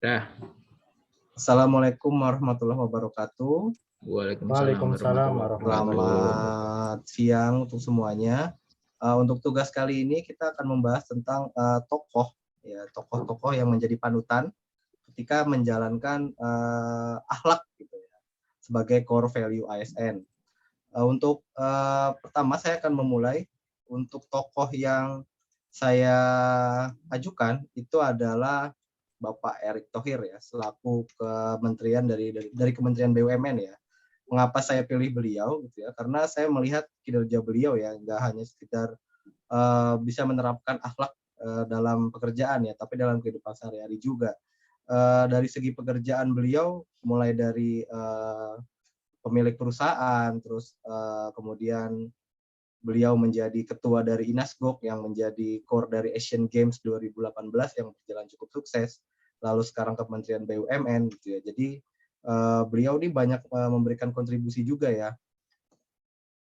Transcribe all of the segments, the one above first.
Dah. Assalamualaikum warahmatullahi wabarakatuh. Waalaikumsalam warahmatullahi wabarakatuh. Selamat siang untuk semuanya. Untuk tugas kali ini kita akan membahas tentang tokoh-tokoh yang menjadi panutan ketika menjalankan akhlak gitu ya, sebagai core value ASN. Pertama saya akan memulai untuk tokoh yang saya ajukan itu adalah Bapak Erick Thohir ya, selaku kementerian dari Kementerian BUMN ya. Mengapa saya pilih beliau gitu ya? Karena saya melihat kinerja beliau ya, nggak hanya sekedar bisa menerapkan akhlak dalam pekerjaan ya, tapi dalam kehidupan sehari-hari juga. Dari segi pekerjaan beliau, mulai dari pemilik perusahaan, terus kemudian beliau menjadi ketua dari Inasgok yang menjadi core dari Asian Games 2018 yang berjalan cukup sukses. Lalu sekarang Kementerian BUMN gitu ya. Jadi beliau ini banyak memberikan kontribusi juga ya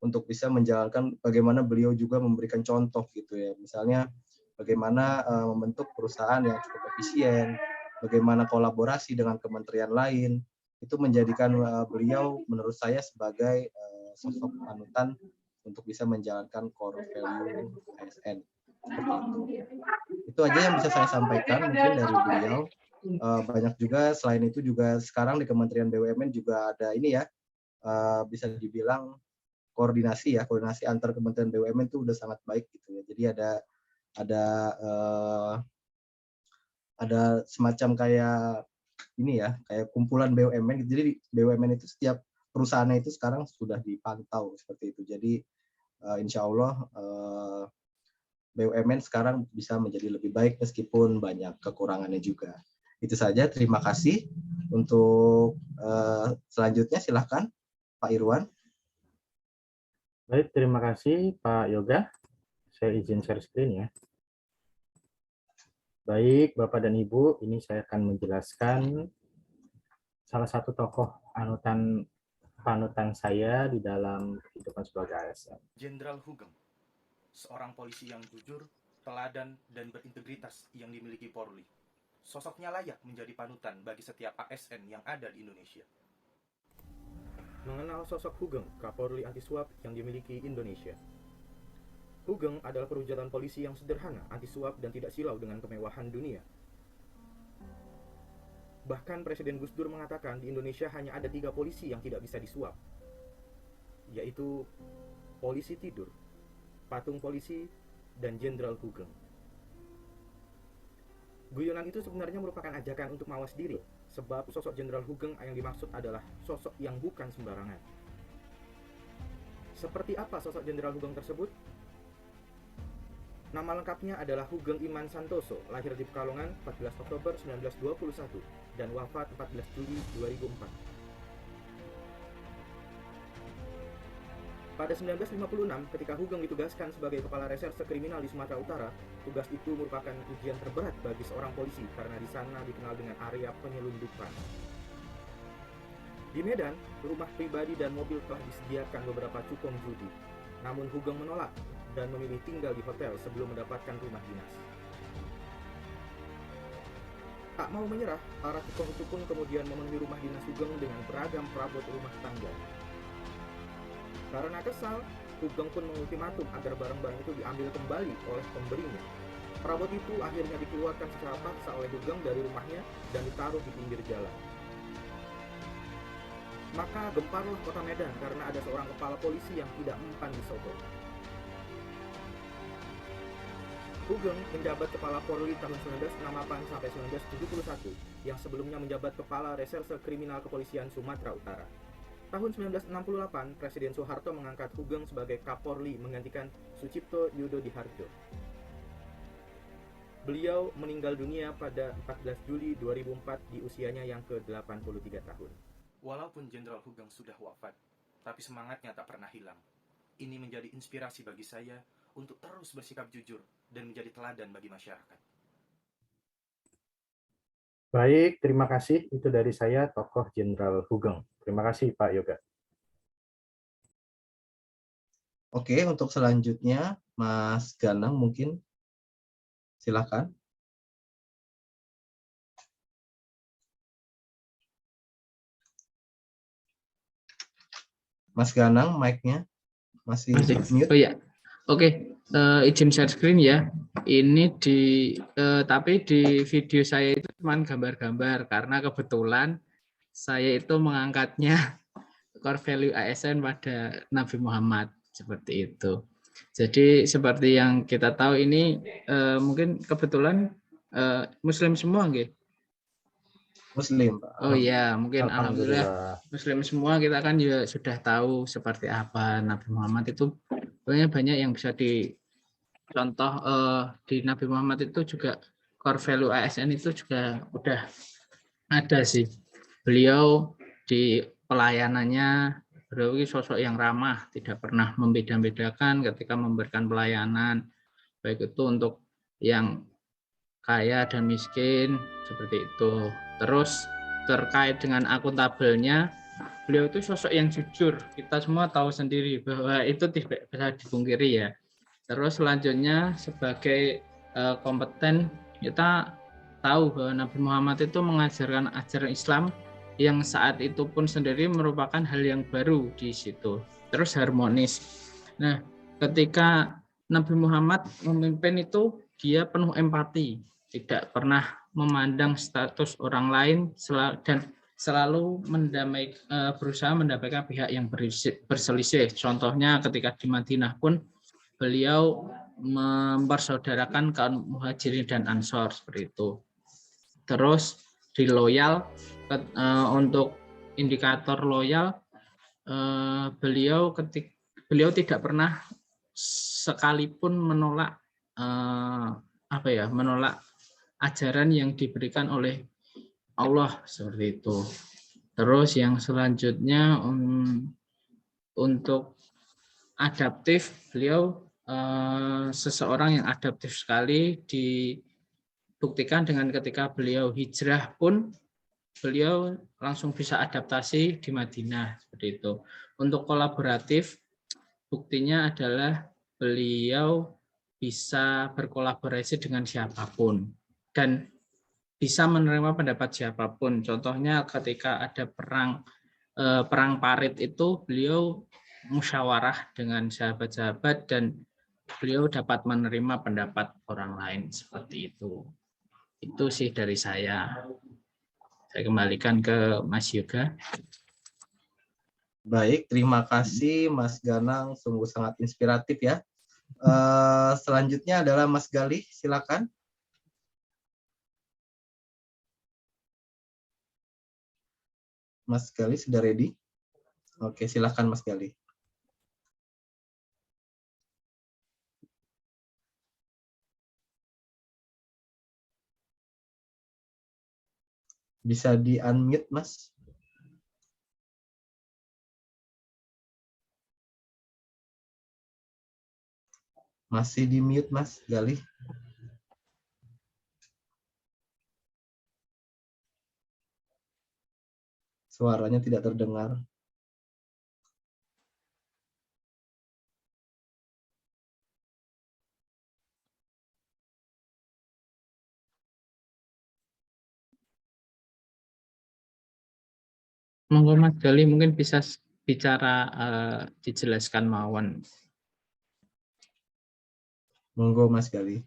untuk bisa menjalankan bagaimana beliau juga memberikan contoh gitu ya. Misalnya bagaimana membentuk perusahaan yang cukup efisien, bagaimana kolaborasi dengan kementerian lain, itu menjadikan beliau menurut saya sebagai sosok panutan untuk bisa menjalankan core value ASN. Seperti itu. Itu aja yang bisa saya sampaikan mungkin dari beliau. Banyak juga selain itu juga sekarang di Kementerian BUMN juga ada ini ya, bisa dibilang koordinasi antar Kementerian BUMN itu udah sangat baik gitu ya. Jadi ada semacam kayak ini ya, kayak kumpulan BUMN. Jadi BUMN itu setiap perusahaannya itu sekarang sudah dipantau seperti itu. Jadi insya Allah BUMN sekarang bisa menjadi lebih baik meskipun banyak kekurangannya juga. Itu saja, terima kasih. Untuk selanjutnya silahkan Pak Irwan. Baik, terima kasih Pak Yoga. Saya izin share screen ya. Baik, Bapak dan Ibu, ini saya akan menjelaskan salah satu tokoh panutan saya di dalam kehidupan sebagai ASN. Jenderal Hugeng, seorang polisi yang jujur, teladan, dan berintegritas yang dimiliki Polri. Sosoknya layak menjadi panutan bagi setiap ASN yang ada di Indonesia. Mengenal sosok Hugeng, Kapolri anti suap yang dimiliki Indonesia. Hugeng adalah perwujudan polisi yang sederhana, anti suap, dan tidak silau dengan kemewahan dunia. Bahkan Presiden Gus Dur mengatakan di Indonesia hanya ada 3 polisi yang tidak bisa disuap, yaitu polisi tidur, patung polisi, dan Jenderal Hugeng. Guyonan itu sebenarnya merupakan ajakan untuk mawas diri, sebab sosok Jenderal Hugeng yang dimaksud adalah sosok yang bukan sembarangan. Seperti apa sosok Jenderal Hugeng tersebut? Nama lengkapnya adalah Hugeng Iman Santoso, lahir di Pekalongan 14 Oktober 1921 dan wafat 14 Juli 2004. Pada 1956, ketika Hugeng ditugaskan sebagai Kepala Reserse Kriminal di Sumatera Utara, tugas itu merupakan ujian terberat bagi seorang polisi karena di sana dikenal dengan area penyelundupan. Di Medan, rumah pribadi dan mobil telah disediakan beberapa cukong judi. Namun Hugeng menolak dan memilih tinggal di hotel sebelum mendapatkan rumah dinas. Tak mau menyerah, para cukong itu pun kemudian memenuhi rumah dinas Hugeng dengan beragam perabot rumah tangga. Karena kesal, Hugeng pun mengultimatum agar barang-barang itu diambil kembali oleh pemberinya. Perabot itu akhirnya dikeluarkan secara paksa oleh Hugeng dari rumahnya dan ditaruh di pinggir jalan. Maka gemparlah kota Medan karena ada seorang kepala polisi yang tidak mempan disogok. Hugeng menjabat Kepala Polri tahun 1968 sampai 1971, yang sebelumnya menjabat Kepala Reserse Kriminal Kepolisian Sumatera Utara. Tahun 1968, Presiden Soeharto mengangkat Hugeng sebagai Kapolri menggantikan Sucipto Yudodiharjo. Beliau meninggal dunia pada 14 Juli 2004 di usianya yang ke-83 tahun. Walaupun Jenderal Hugeng sudah wafat, tapi semangatnya tak pernah hilang. Ini menjadi inspirasi bagi saya untuk terus bersikap jujur dan menjadi teladan bagi masyarakat. Baik, terima kasih. Itu dari saya, tokoh Jenderal Hugeng. Terima kasih, Pak Yoga. Oke, untuk selanjutnya Mas Ganang mungkin silakan. Mas Ganang, mic-nya masih mute. Oh ya, oke. Izin share screen ya. Ini tapi di video saya itu cuma gambar-gambar karena kebetulan saya itu mengangkatnya core value ASN pada Nabi Muhammad seperti itu. Jadi seperti yang kita tahu ini mungkin kebetulan Muslim semua nggih? Muslim, Pak. Oh iya, mungkin Alhamdulillah. Muslim semua kita kan juga sudah tahu seperti apa Nabi Muhammad itu. Banyak yang bisa dicontoh di Nabi Muhammad itu juga core value ASN itu juga udah ada sih. Beliau di pelayanannya, beliau ini sosok yang ramah, tidak pernah membeda-bedakan ketika memberikan pelayanan, baik itu untuk yang kaya dan miskin, seperti itu. Terus terkait dengan akuntabelnya, beliau itu sosok yang jujur. Kita semua tahu sendiri bahwa itu tidak bisa dipungkiri ya. Terus selanjutnya sebagai kompeten, kita tahu bahwa Nabi Muhammad itu mengajarkan ajaran Islam yang saat itu pun sendiri merupakan hal yang baru di situ. Terus harmonis. Nah, ketika Nabi Muhammad memimpin itu dia penuh empati, tidak pernah memandang status orang lain dan selalu berusaha mendamaikan pihak yang berselisih. Contohnya ketika di Madinah pun beliau mempersaudarakan kaum muhajirin dan ansor seperti itu. Terus di loyal untuk indikator loyal beliau tidak pernah sekalipun menolak menolak ajaran yang diberikan oleh Allah seperti itu. Terus yang selanjutnya untuk adaptif, beliau seseorang yang adaptif sekali, dibuktikan dengan ketika beliau hijrah pun beliau langsung bisa adaptasi di Madinah seperti itu. Untuk kolaboratif, buktinya adalah beliau bisa berkolaborasi dengan siapapun dan bisa menerima pendapat siapapun. Contohnya ketika ada perang Parit itu beliau musyawarah dengan sahabat-sahabat dan beliau dapat menerima pendapat orang lain seperti itu. Itu sih dari saya. Saya kembalikan ke Mas Yoga. Baik, terima kasih Mas Ganang, sungguh sangat inspiratif ya. Selanjutnya adalah Mas Galih, silakan. Mas Galih sudah ready? Oke, silakan Mas Galih. Bisa di-unmute, Mas. Masih di-mute, Mas Galih. Suaranya tidak terdengar. Monggo Mas Gali mungkin bisa bicara dijelaskan mawon. Monggo Mas Galih.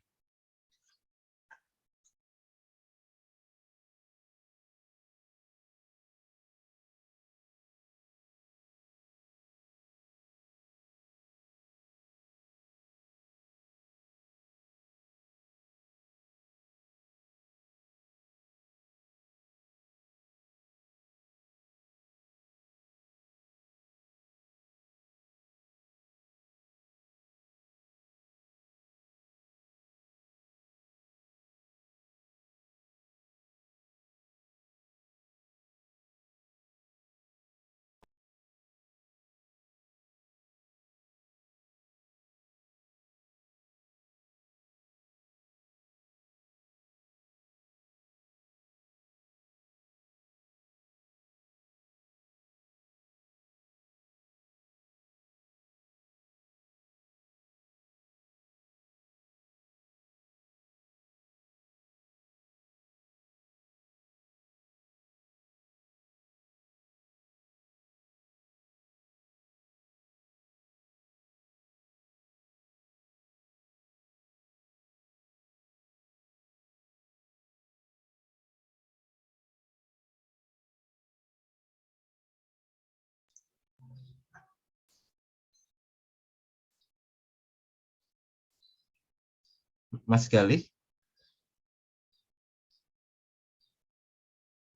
Mas Galih,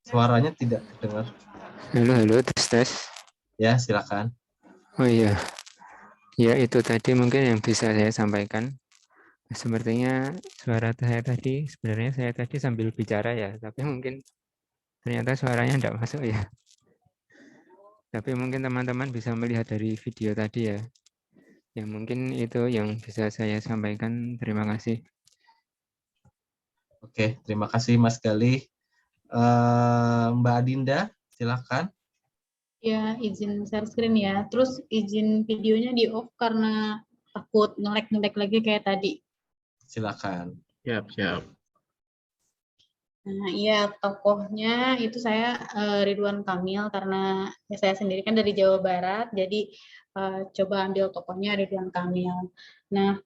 suaranya tidak terdengar. Halo, tes tes. Ya, silakan. Oh iya, ya itu tadi mungkin yang bisa saya sampaikan. Sepertinya suara saya tadi, sebenarnya saya tadi sambil bicara ya, tapi mungkin ternyata suaranya tidak masuk ya. Tapi mungkin teman-teman bisa melihat dari video tadi ya. Ya mungkin itu yang bisa saya sampaikan. Terima kasih. Oke, terima kasih Mas Galih. Mbak Adinda, silakan. Ya, izin share screen ya. Terus izin videonya di off karena takut nge-lag lagi kayak tadi. Silakan. Siap. Nah, iya tokohnya itu saya Ridwan Kamil karena ya saya sendiri kan dari Jawa Barat, jadi coba ambil tokohnya Ridwan Kamil. Nah,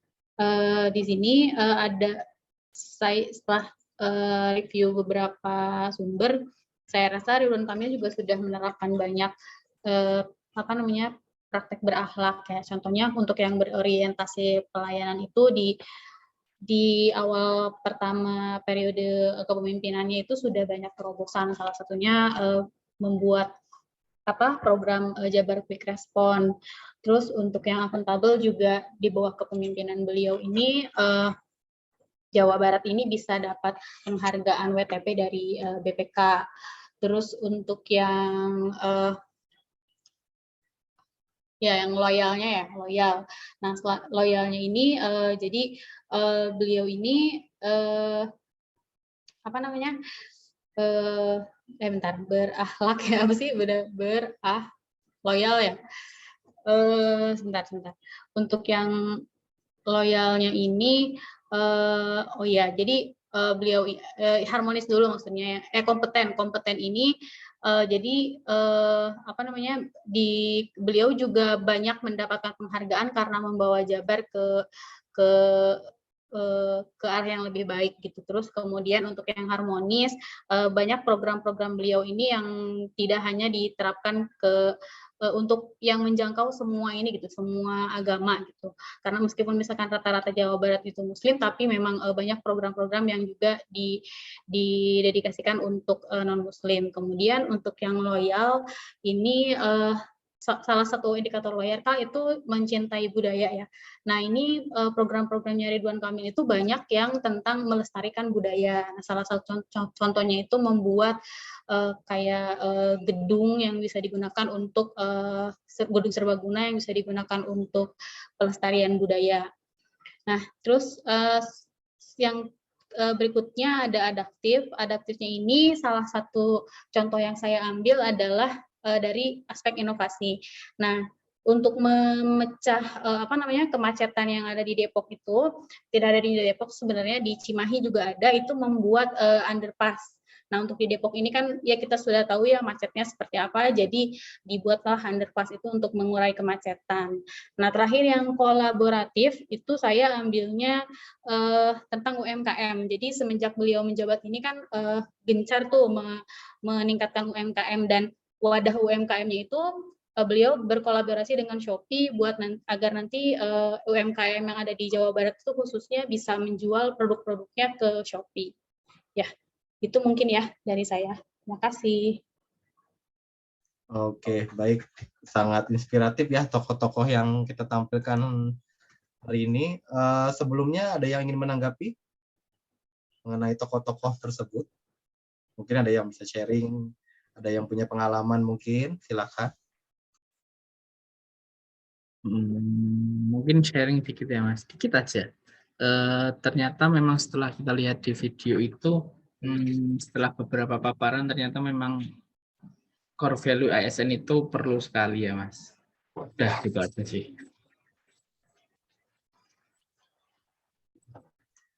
di sini ada saya setelah review beberapa sumber, saya rasa Ridwan Kamil juga sudah menerapkan banyak praktek berakhlak ya. Contohnya untuk yang berorientasi pelayanan itu di awal pertama periode kepemimpinannya itu sudah banyak terobosan, salah satunya membuat program Jabar Quick Response. Terus untuk yang akuntabel juga di bawah kepemimpinan beliau ini Jawa Barat ini bisa dapat penghargaan WTP dari BPK. Terus untuk yang yang loyalnya loyal. Nah, loyalnya ini jadi beliau ini berakhlak ya, apa sih loyal ya. Sebentar. Untuk yang loyalnya ini jadi beliau harmonis dulu maksudnya kompeten ini jadi beliau juga banyak mendapatkan penghargaan karena membawa Jabar ke arah yang lebih baik gitu. Terus kemudian untuk yang harmonis banyak program-program beliau ini yang tidak hanya diterapkan untuk yang menjangkau semua ini gitu, semua agama gitu. Karena meskipun misalkan rata-rata Jawa Barat itu Muslim, tapi memang banyak program-program yang juga didedikasikan untuk non-Muslim. Kemudian untuk yang loyal ini salah satu indikator loyalta itu mencintai budaya ya. Nah ini program-programnya Ridwan Kamil itu banyak yang tentang melestarikan budaya. Nah, salah satu contohnya itu membuat gedung yang bisa digunakan untuk gedung serbaguna yang bisa digunakan untuk pelestarian budaya. Nah terus yang berikutnya ada adaptifnya ini salah satu contoh yang saya ambil adalah dari aspek inovasi. Nah, untuk memecah kemacetan yang ada di Depok itu, tidak ada di Depok sebenarnya di Cimahi juga ada, itu membuat underpass. Nah, untuk di Depok ini kan ya kita sudah tahu ya macetnya seperti apa, jadi dibuatlah underpass itu untuk mengurai kemacetan. Nah, terakhir yang kolaboratif itu saya ambilnya tentang UMKM. Jadi semenjak beliau menjabat ini kan gencar tuh meningkatkan UMKM dan wadah UMKM-nya itu beliau berkolaborasi dengan Shopee agar nanti UMKM yang ada di Jawa Barat itu khususnya bisa menjual produk-produknya ke Shopee. Ya, itu mungkin ya dari saya. Terima kasih. Oke, baik. Sangat inspiratif ya tokoh-tokoh yang kita tampilkan hari ini. Sebelumnya ada yang ingin menanggapi mengenai tokoh-tokoh tersebut? Mungkin ada yang bisa sharing, ada yang punya pengalaman mungkin, silakan. Mungkin sharing dikit ya Mas, dikit aja. Ternyata memang setelah kita lihat di video itu, setelah beberapa paparan ternyata memang core value ASN itu perlu sekali ya Mas. Udah gitu aja sih.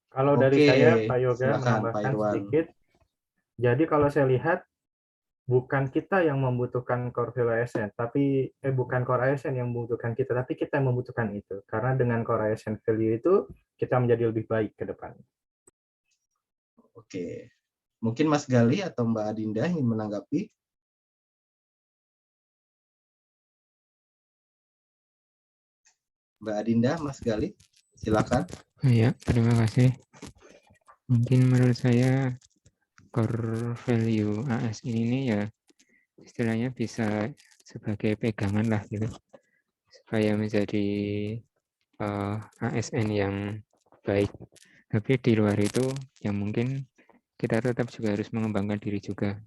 Kalau dari saya, Pak Yoga, silakan, Pak menambahkan Irwan. sedikit. Jadi kalau saya lihat, bukan kita yang membutuhkan core value ASN, tapi bukan core ASN yang membutuhkan kita, tapi kita yang membutuhkan itu. Karena dengan core ASN value itu, kita menjadi lebih baik ke depan. Oke. Mungkin Mas Gali atau Mbak Adinda ingin menanggapi? Mbak Adinda, Mas Gali, silakan. Ya, terima kasih. Mungkin menurut saya core value ASN ini ya istilahnya bisa sebagai pegangan lah gitu, supaya menjadi ASN yang baik. Tapi di luar itu yang mungkin kita tetap juga harus mengembangkan diri juga.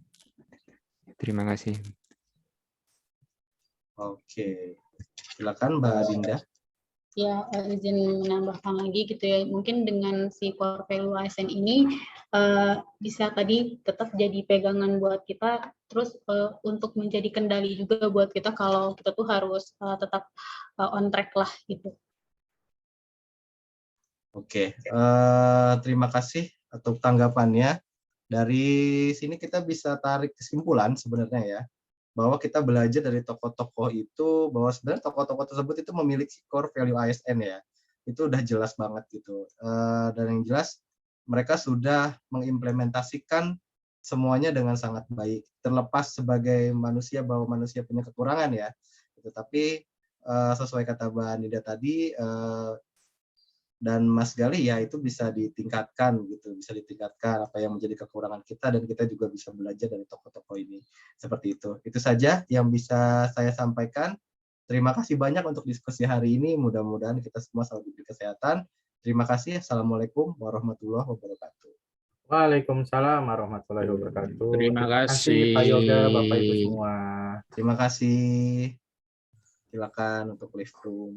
Terima kasih. Oke, silakan Mbak Dinda. Ya, izin menambahkan lagi gitu ya, mungkin dengan si core value ASN ini bisa tadi tetap jadi pegangan buat kita, terus untuk menjadi kendali juga buat kita kalau kita tuh harus tetap on track lah gitu. Oke, terima kasih untuk tanggapannya. Dari sini kita bisa tarik kesimpulan sebenarnya ya, bahwa kita belajar dari tokoh-tokoh itu, bahwa sebenarnya tokoh-tokoh tersebut itu memiliki core value ASN ya. Itu udah jelas banget gitu. Dan yang jelas mereka sudah mengimplementasikan semuanya dengan sangat baik. Terlepas sebagai manusia bahwa manusia punya kekurangan ya. Tapi sesuai kata Mbak Nida tadi, dan Mas Gali ya itu bisa ditingkatkan gitu, bisa ditingkatkan apa yang menjadi kekurangan kita dan kita juga bisa belajar dari tokoh-tokoh ini. Seperti itu. Itu saja yang bisa saya sampaikan. Terima kasih banyak untuk diskusi hari ini. Mudah-mudahan kita semua selalu diberi kesehatan. Terima kasih. Assalamualaikum warahmatullahi wabarakatuh. Waalaikumsalam warahmatullahi wabarakatuh. Terima kasih. Pak Yoga, Bapak Ibu semua. Terima kasih. Silakan untuk live room.